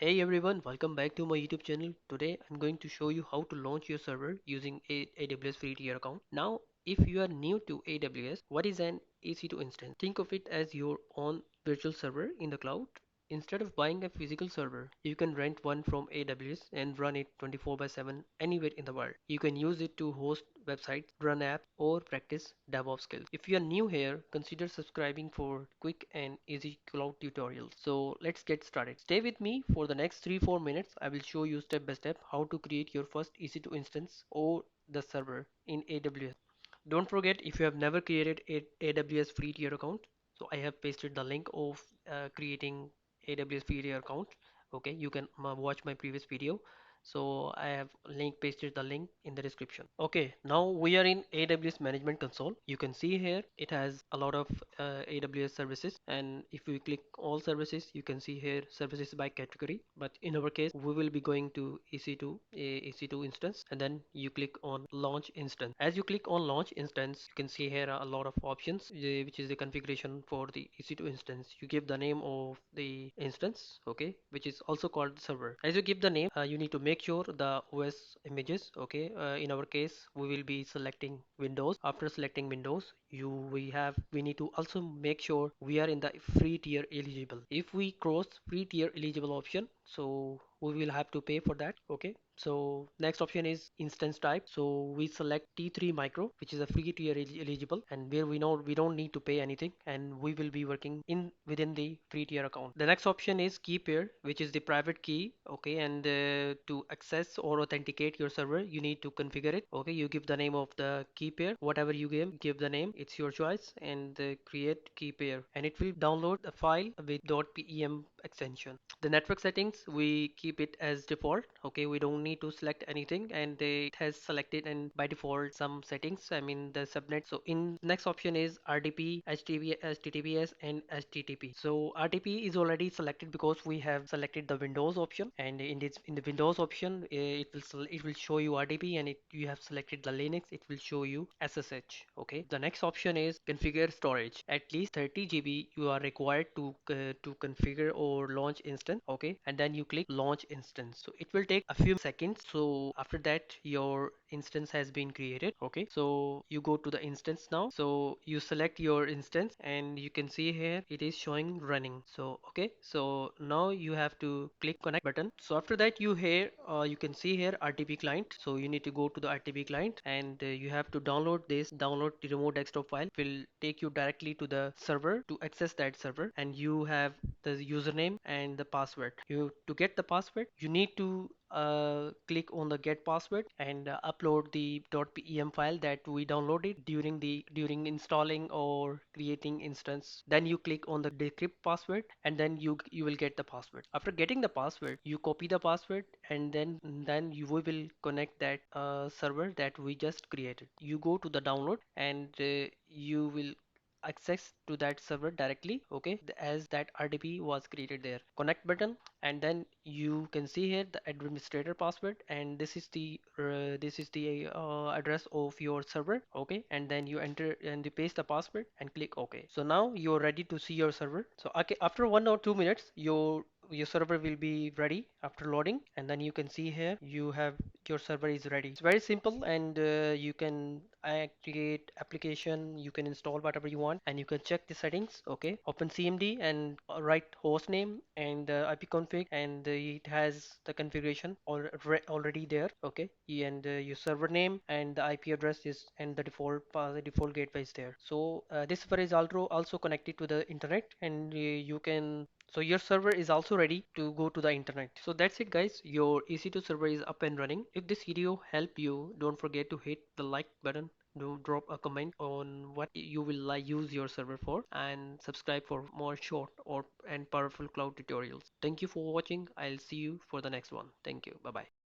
Hey everyone, welcome back to my YouTube channel. Today I'm going to show you how to launch your server using a AWS Free Tier account. Now, if you are new to AWS, what is an EC2 instance? Think of it as your own virtual server in the cloud. Instead of buying a physical server, you can rent one from AWS and run it 24 by 7 anywhere in the world. You can use it to host websites, run apps, or practice DevOps skills. If you are new here, consider subscribing for quick and easy cloud tutorials. So let's get started. Stay with me for the next 3-4 minutes. I will show you step by step how to create your first EC2 instance or the server in AWS. Don't forget, if you have never created a AWS free tier account, so I have pasted the link of creating AWS free tier account. Okay, you can watch my previous video. So I have pasted the link in the description. Okay, now we are in AWS Management Console. You can see here it has a lot of AWS services, and if we click all services, you can see here services by category. But in our case, we will be going to EC2 instance, and then you click on launch instance. As you click on launch instance, you can see here a lot of options, which is the configuration for the EC2 instance. You give the name of the instance, okay, which is also called server. As you give the name, you need to make sure the OS images, okay. In our case, we will be selecting Windows. After selecting Windows, we need to also make sure we are in the free tier eligible. If we cross free tier eligible option, so we will have to pay for that. Okay, so next option is instance type. So we select T3 micro, which is a free tier eligible, and where we know we don't need to pay anything, and we will be working in within the free tier account. The next option is key pair, which is the private key. Okay, and to access or authenticate your server, you need to configure it. Okay, you give the name of the key pair, whatever you give the name, it's your choice, and create key pair, and it will download a file with .pem extension. The network settings, we keep it as default. Okay, we don't need to select anything, and it has selected and by default some settings, I mean the subnet. So in next option is RDP, HTTPS and HTTP. So RDP is already selected because we have selected the Windows option, and in the Windows option, it will show you RDP, and you have selected the Linux, it will show you SSH. Okay, the next option is configure storage. At least 30 GB you are required to configure or launch instance. Okay, and then you click launch instance. So it will take a few seconds. So after that, your instance has been created. Okay, so you go to the instance now. So you select your instance, and you can see here it is showing running. So okay, so now you have to click connect button. So after that, you can see here RTP client. So you need to go to the RTP client, and you have to download the remote desktop file. It will take you directly to the server to access that server, and you have the username and the password. You to get the password, you need to click on the get password and upload the .pem file that we downloaded during installing or creating instance. Then you click on the decrypt password, and then you will get the password. After getting the password, you copy the password, and then you will connect that server that we just created. You go to the download, and you will access to that server directly. Okay, as that RDP was created there. Connect button, and then you can see here the administrator password, and this is the address of your server. Okay, and then you enter and you paste the password and click OK. So now you're ready to see your server. So okay, after 1 or 2 minutes, your server will be ready after loading, and then you can see here your server is ready. It's very simple, and you can create application, you can install whatever you want, and you can check the settings. Okay, open CMD and write host name and ipconfig, and it has the configuration already there. Okay, and your server name and the IP address is, and the default gateway is there. So this server is also connected to the internet, and you can, so your server is also ready to go to the internet. So that's it guys, your EC2 server is up and running. If this video helped you, don't forget to hit the like button, do drop a comment on what you will use your server for, and subscribe for more short or and powerful cloud tutorials. Thank you for watching. I'll see you for the next one. Thank you. Bye bye.